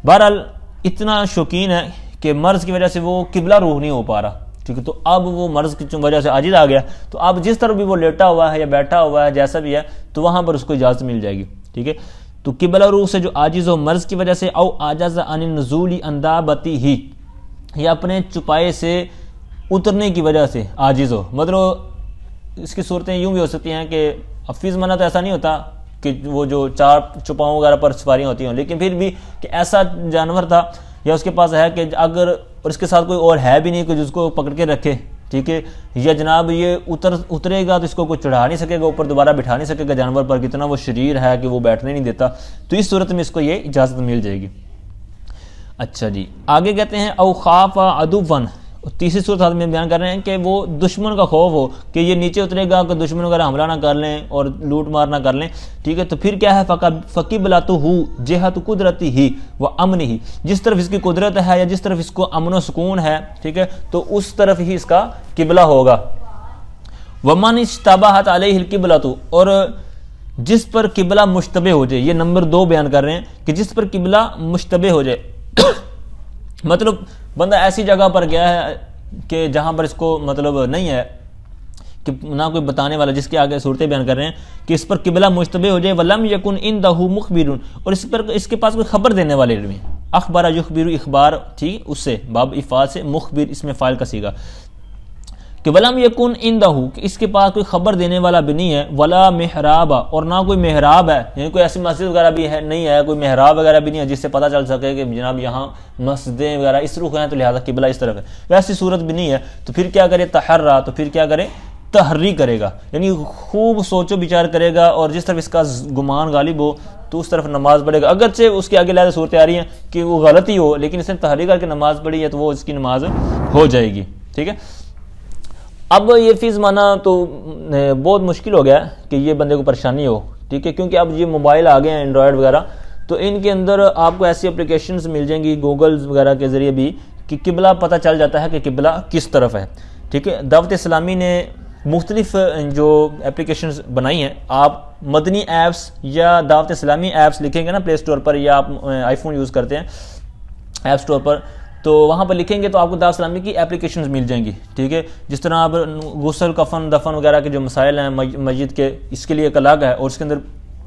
بہرحال اتنا شوقین ہے کہ مرض کی وجہ سے وہ قبلہ رخ نہیں ہو پا رہا، ٹھیک ہے. تو اب وہ مرض کی وجہ سے عاجز آ گیا، تو اب جس طرح بھی وہ لیٹا ہوا ہے یا بیٹھا ہوا ہے جیسا بھی ہے، تو وہاں پر اس کو اجازت مل جائے گی، ٹھیک ہے. تو قبلہ رخ سے جو عاجز ہو مرض کی وجہ سے، او عاجز عن النزول عن دابته، یا اپنے چپائے سے اترنے کی وجہ سے عاجز ہو. مطلب اس کی صورتیں یوں بھی ہو سکتی ہیں کہ حفیظ منع تو ایسا نہیں ہوتا کہ وہ جو 4 چپاؤں وغیرہ پر سواریاں ہوتی ہیں، لیکن پھر بھی کہ ایسا جانور تھا یا اس کے پاس ہے کہ اگر اور اس کے ساتھ کوئی اور ہے بھی نہیں کہ جس کو پکڑ کے رکھے، ٹھیک ہے، یا جناب یہ اترے گا تو اس کو کوئی چڑھا نہیں سکے گا، اوپر دوبارہ بٹھا نہیں سکے گا جانور پر، کتنا وہ شریر ہے کہ وہ بیٹھنے نہیں دیتا، تو اس صورت میں اس کو یہ اجازت مل جائے گی. اچھا جی، آگے کہتے ہیں او خاف عدوًا، تیسری صورت میں بیان کر رہے ہیں کہ وہ دشمن کا خوف ہو کہ یہ نیچے اترے گا کہ دشمن وغیرہ حملہ نہ کر لیں اور لوٹ مار نہ کر لیں، ٹھیک ہے. تو پھر کیا ہے، فقبلتہ جہت قدرتہ و امنہ، جس طرف اس کی قدرت ہے یا جس طرف اس کو امن و سکون ہے، ٹھیک ہے، تو اس طرف ہی اس کا قبلہ ہوگا. ومن اشتبہت علیہ القبلۃ، اور جس پر قبلہ مشتبہ ہو جائے، یہ نمبر 2 بیان کر رہے ہیں کہ جس پر قبلہ مشتبہ ہو جائے. مطلب بندہ ایسی جگہ پر گیا ہے کہ جہاں پر اس کو مطلب نہیں ہے کہ نہ کوئی بتانے والا، جس کے آگے صورتیں بیان کر رہے ہیں کہ اس پر قبلہ مشتبہ ہو جائے. ولم یکن عندہ مخبر، اور اس کے پاس کوئی خبر دینے والے نہیں. اخبر یخبر، اخبار تھی اس سے، باب افعال سے، مخبر اس میں فاعل کا صیغہ، کہ ولم یکن عندہ، کہ اس کے پاس کوئی خبر دینے والا بھی نہیں ہے. ولا محراب، اور نہ کوئی محراب ہے، یعنی کوئی ایسی مسجد وغیرہ بھی ہے نہیں ہے، کوئی محراب وغیرہ بھی نہیں ہے جس سے پتہ چل سکے کہ جناب یہاں مسجدیں وغیرہ اس رخ ہیں تو لہذا قبلہ اس طرف ہے، ویسی صورت بھی نہیں ہے. تو پھر کیا کرے، تحرّا، تو پھر کیا کرے، تحری کرے گا، یعنی خوب سوچ و بچار کرے گا اور جس طرف اس کا گمان غالب ہو تو اس طرف نماز پڑھے گا. اگرچہ اس کے آگے لہذا صورتیں آ رہی ہیں کہ وہ غلطی ہو، لیکن اس نے تحری کر کے نماز پڑھی ہے تو وہ اس کی نماز ہو جائے گی، ٹھیک ہے. اب یہ فی زمانہ تو بہت مشکل ہو گیا کہ یہ بندے کو پریشانی ہو، ٹھیک ہے، کیونکہ اب یہ موبائل آ گئے ہیں اینڈرائڈ وغیرہ، تو ان کے اندر آپ کو ایسی اپلیکیشنز مل جائیں گی گوگلز وغیرہ کے ذریعے بھی کہ قبلہ پتہ چل جاتا ہے کہ قبلہ کس طرف ہے، ٹھیک ہے. دعوت اسلامی نے مختلف جو اپلیکیشنز بنائی ہیں، آپ مدنی ایپس یا دعوت اسلامی ایپس لکھیں گے نا پلے اسٹور پر، یا آپ آئی فون یوز کرتے ہیں ایپ اسٹور پر، تو وہاں پر لکھیں گے تو آپ کو دعوت اسلامی کی اپلیکیشنز مل جائیں گی، ٹھیک ہے. جس طرح آپ غسل، کفن، دفن وغیرہ کے جو مسائل ہیں مسجد کے، اس کے لیے ایک الگ ہے، اور اس کے اندر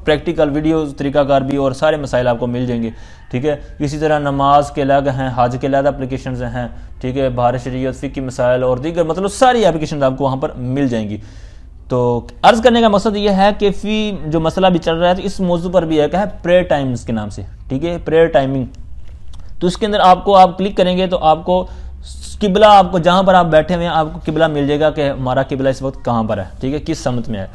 پریکٹیکل ویڈیوز، طریقہ کار بھی اور سارے مسائل آپ کو مل جائیں گے، ٹھیک ہے. اسی طرح نماز کے الگ ہیں، حج کے الگ اپلیکیشنز ہیں، ٹھیک ہے، بہار شریعت، فقہی مسائل اور دیگر مطلب ساری اپلیکیشنز آپ کو وہاں پر مل جائیں گی. تو عرض کرنے کا مقصد یہ ہے کہ جو مسئلہ بھی چل رہا ہے تو اس موضوع پر بھی ایک ہے پریئر ٹائمز کے نام سے، ٹھیک ہے، پریئر ٹائمنگ. تو اس کے اندر آپ کلک کریں گے تو آپ کو قبلہ، آپ کو جہاں پر آپ بیٹھے ہوئے ہیں آپ کو قبلہ مل جائے گا کہ ہمارا قبلہ اس وقت کہاں پر ہے، ٹھیک ہے، کس سمت میں ہے.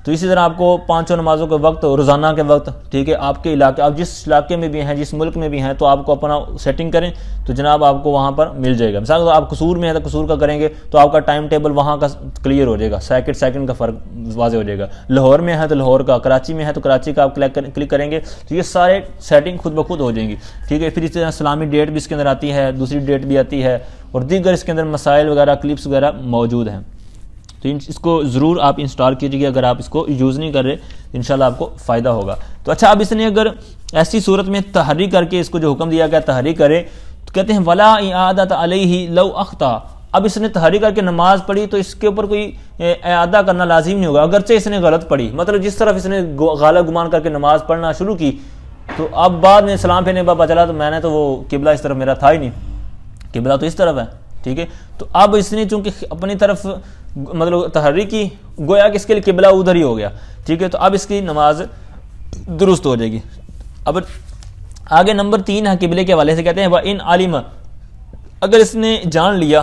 تو اسی طرح آپ کو 5 نمازوں کے وقت، روزانہ کے وقت، ٹھیک ہے، آپ کے علاقے، آپ جس علاقے میں بھی ہیں، جس ملک میں بھی ہیں، تو آپ کو اپنا سیٹنگ کریں تو جناب آپ کو وہاں پر مل جائے گا. مثال آپ قصور میں ہیں تو قصور کا کریں گے تو آپ کا ٹائم ٹیبل وہاں کا کلیئر ہو جائے گا، سیکنڈ کا فرق واضح ہو جائے گا. لاہور میں ہے تو لاہور کا، کراچی میں ہے تو کراچی کا آپ کلک کریں گے تو یہ سارے سیٹنگ خود بخود ہو جائیں گی، ٹھیک ہے. پھر اس طرح اسلامی ڈیٹ بھی اس کے اندر آتی ہے، دوسری ڈیٹ بھی آتی ہے، اور دیگر اس کے اندر مسائل وغیرہ، کلپس وغیرہ موجود ہیں. تو اس کو ضرور آپ انسٹال کیجیے، اگر آپ اس کو یوز نہیں کر رہے انشاءاللہ آپ کو فائدہ ہوگا. تو اچھا، اب اس نے اگر ایسی صورت میں تحری کر کے اس کو جو حکم دیا گیا تحری کرے تو کہتے ہیں ولا اعادۃ علیہ لو اخطا. اب اس نے تحری کر کے نماز پڑھی تو اس کے اوپر کوئی اعادہ کرنا لازم نہیں ہوگا اگرچہ اس نے غلط پڑھی. مطلب جس طرف اس نے غالب گمان کر کے نماز پڑھنا شروع کی تو اب بعد میں سلام پھیرنے کا پتہ چلا تو میں نے تو وہ قبلہ اس طرف میرا تھا ہی نہیں، قبلہ تو اس طرف ہے، ٹھیک ہے. تو اب اس نے چونکہ اپنی طرف مطلب تحریک کی, گویا کہ اس کے لیے قبلہ ادھر ہی ہو گیا, ٹھیک ہے. تو اب اس کی نماز درست ہو جائے گی. اب آگے نمبر 3 ہے قبلے کے حوالے سے, کہتے ہیں وَإِنْ عَلِمَ, اگر اس نے جان لیا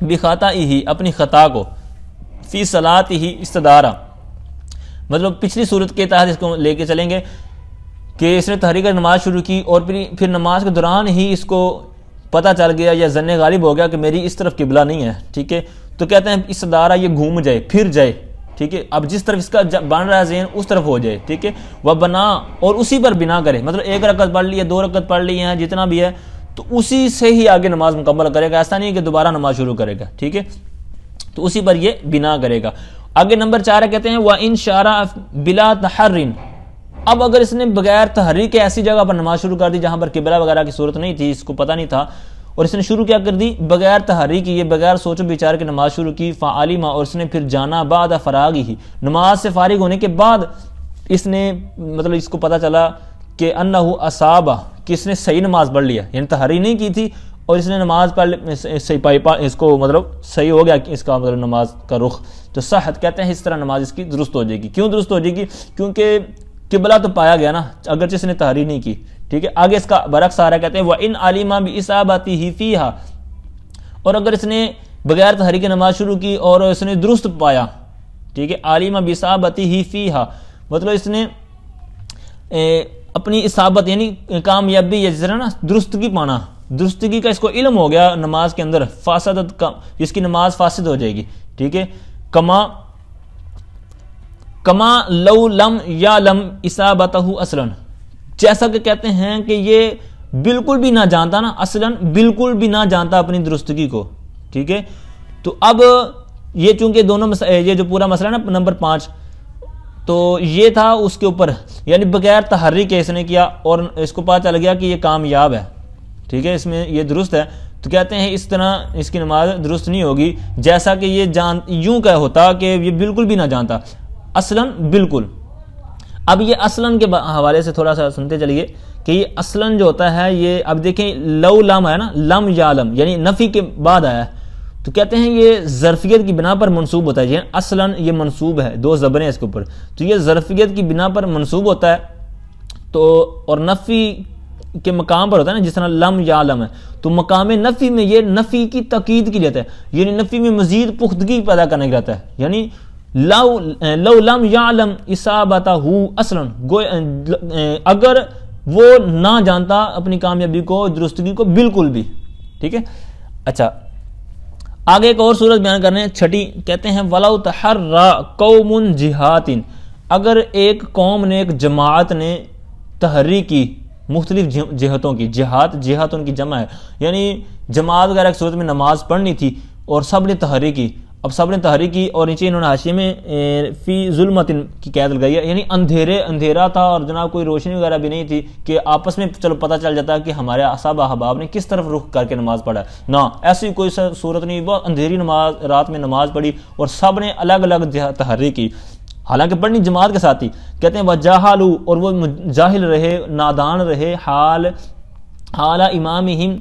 بِخَطَئِهِ, اپنی خطا کو, فی صلاتِهِ استدارہ, مطلب پچھلی صورت کے تحت اس کو لے کے چلیں گے کہ اس نے تحریک نماز شروع کی اور پھر نماز کے دوران ہی اس کو پتہ چل گیا یا ظن غالب ہو گیا کہ میری اس طرف قبلہ نہیں ہے, ٹھیک ہے. تو کہتے ہیں استدارہ, یہ گھوم جائے, پھر جائے, ٹھیک ہے. اب جس طرف اس کا بن رہا ہے ذہن اس طرف ہو جائے, ٹھیک ہے. وہ بنا, اور اسی پر بنا کرے, مطلب 1 رکعت پڑھ لی ہے, 2 رکعت پڑھ لی ہے, جتنا بھی ہے, تو اسی سے ہی آگے نماز مکمل کرے گا. ایسا نہیں کہ دوبارہ نماز شروع کرے گا, ٹھیک ہے. تو اسی پر یہ بنا کرے گا. آگے نمبر 4 ہے, کہتے ہیں وَإِنْ شَارَ بِلَا تَحَرٍ, اب اگر اس نے بغیر تحریک ایسی جگہ پر نماز شروع کر دی جہاں پر قبلہ وغیرہ کی صورت نہیں تھی, اس کو پتہ نہیں تھا, اور اس نے شروع کیا کر دی بغیر تحریک کی, یہ بغیر سوچ و بچار کے نماز شروع کی. فعلم, اور اس نے پھر جانا بعد فراغی, نماز سے فارغ ہونے کے بعد اس نے مطلب اس کو پتہ چلا کہ انہ اصابہ, کہ اس نے صحیح نماز پڑھ لیا, یعنی تحریک نہیں کی تھی اور اس نے نماز پڑھ صحیح پائی, اس کو مطلب صحیح ہو گیا اس کا مطلب نماز کا رخ. تو صحت, کہتے ہیں اس طرح نماز اس کی درست ہو جائے گی. کیوں درست ہو جائے گی؟ کیونکہ قبلہ تو پایا گیا نا, اگرچہ اس نے تحریک نہیں کی, ٹھیک ہے. آگے اس کا برعکس آ رہا ہے, کہتے ہیں وَإِنْ عَلِمَ بِإِصَابَتِهِ فِيهَا, اور اگر اس نے بغیر تحریک نماز شروع کی اور اس نے درست پایا, ٹھیک ہے. عَلِمَ بِإِصَابَتِهِ فِيهَا, مطلب اس نے اپنی اصابت یعنی کامیابی یا جس طرح نا درستگی پانا, درستگی کا اس کو علم ہو گیا نماز کے اندر, فاسدت کا, اس کی نماز فاسد ہو جائے گی, ٹھیک ہے. کما لو لم یعلم اصابتہ اصلا, جیسا کہ کہتے ہیں کہ یہ بالکل بھی نہ جانتا نا, اصلا بالکل بھی نہ جانتا اپنی درستگی کو, ٹھیک ہے. تو اب یہ چونکہ دونوں یہ جو پورا مسئلہ نا نمبر 5, تو یہ تھا اس کے اوپر, یعنی بغیر تحریک اس نے کیا اور اس کو پتہ چل گیا کہ یہ کامیاب ہے, ٹھیک ہے, اس میں یہ درست ہے. تو کہتے ہیں اس طرح اس کی نماز درست نہیں ہوگی جیسا کہ یہ یوں کہ ہوتا کہ یہ بالکل بھی نہ جانتا, اصلاً بالکل. اب یہ اصلاً کے حوالے سے تھوڑا سا سنتے چلیے کہ یہ اصلاً جو ہوتا ہے, یہ اب دیکھیں لو لم ہے نا, لم یعلم یعنی نفی کے بعد آیا ہے, تو کہتے ہیں یہ ظرفیت کی بنا پر منصوب ہوتا ہے. یعنی اصلاً یہ منصوب ہے, 2 زبریں اس کے اوپر, تو یہ ظرفیت کی بنا پر منصوب ہوتا ہے. تو اور نفی کے مقام پر ہوتا ہے نا, جس طرح لم یعلم ہے, تو مقام نفی میں یہ نفی کی تاکید کی لیتا ہے, یعنی نفی میں مزید پختگی پیدا کرنے کی رہتا ہے. یعنی لو لم یعلم اصابتہ اصلا, اگر وہ نہ جانتا اپنی کامیابی کو, درستگی کو بالکل بھی, ٹھیک ہے. اچھا, آگے ایک اور صورت بیان کرنے ہیں 6, کہتے ہیں وَلَوْ تَحَرَّى قَوْمٌ جِهَاتٍ, اگر ایک قوم نے, ایک جماعت نے تحریک کی مختلف جہتوں کی, جہات ان کی جمع ہے, یعنی جماعت وغیرہ کی صورت میں نماز پڑھنی تھی اور سب نے تحریک کی. اب سب نے تحریک کی اور نیچے انہوں نے حاشیے میں فی ظلمت کی قید لگائی ہے, یعنی اندھیرا تھا اور جناب کوئی روشنی وغیرہ بھی نہیں تھی کہ آپس میں چلو پتہ چل جاتا کہ ہمارے اصحاب احباب نے کس طرف رخ کر کے نماز پڑھا ہے. نہ, ایسی کوئی صورت نہیں, بہت اندھیری نماز رات میں نماز پڑھی اور سب نے الگ الگ تحریک کی, حالانکہ پڑھنی جماعت کے ساتھ ہی. کہتے ہیں وَجَاهَلُوا, اور وہ جاہل رہے, نادان رہے, حال امامہم,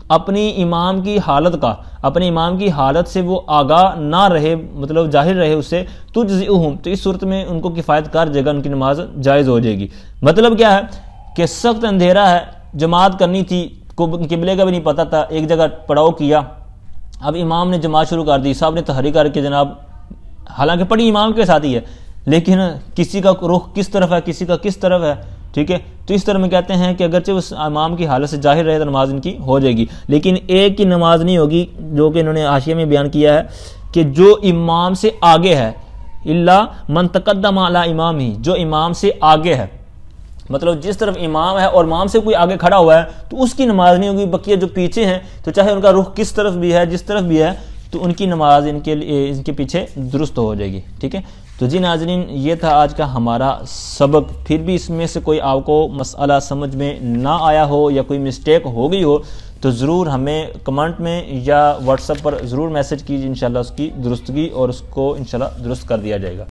اپنی امام کی حالت کا, اپنے امام کی حالت سے وہ آگاہ نہ رہے, مطلب جاہل رہے اس سے, تجزئہم, تو اس صورت میں ان کو کفایت کار جگہ ان کی نماز جائز ہو جائے گی. مطلب کیا ہے کہ سخت اندھیرا ہے, جماعت کرنی تھی, قبلے کا بھی نہیں پتہ تھا, ایک جگہ پڑاؤ کیا, اب امام نے جماعت شروع کر دی, صاحب نے تحریک کر کے جناب, حالانکہ پڑھی امام کے ساتھ ہی ہے, لیکن کسی کا رخ کس طرف ہے, کسی کا کس طرف ہے, ٹھیک ہے. تو اس طرح میں کہتے ہیں کہ اگرچہ اس امام کی حالت سے ظاہر رہے تو نماز ان کی ہو جائے گی, لیکن ایک کی نماز نہیں ہوگی, جو کہ انہوں نے حاشیے میں بیان کیا ہے کہ جو امام سے آگے ہے, الا من تقدم علی امام ہی, جو امام سے آگے ہے, مطلب جس طرف امام ہے اور امام سے کوئی آگے کھڑا ہوا ہے تو اس کی نماز نہیں ہوگی. بقیہ جو پیچھے ہیں, تو چاہے ان کا رخ کس طرف بھی ہے, جس طرف بھی ہے, تو ان کی نماز ان کے پیچھے درست ہو جائے گی, ٹھیک ہے. تو جی ناظرین, یہ تھا آج کا ہمارا سبق. پھر بھی اس میں سے کوئی آپ کو مسئلہ سمجھ میں نہ آیا ہو یا کوئی مسٹیک ہو گئی ہو تو ضرور ہمیں کمنٹ میں یا واٹس ایپ پر ضرور میسج کیجیے, انشاءاللہ اس کی درستگی اور اس کو انشاءاللہ درست کر دیا جائے گا.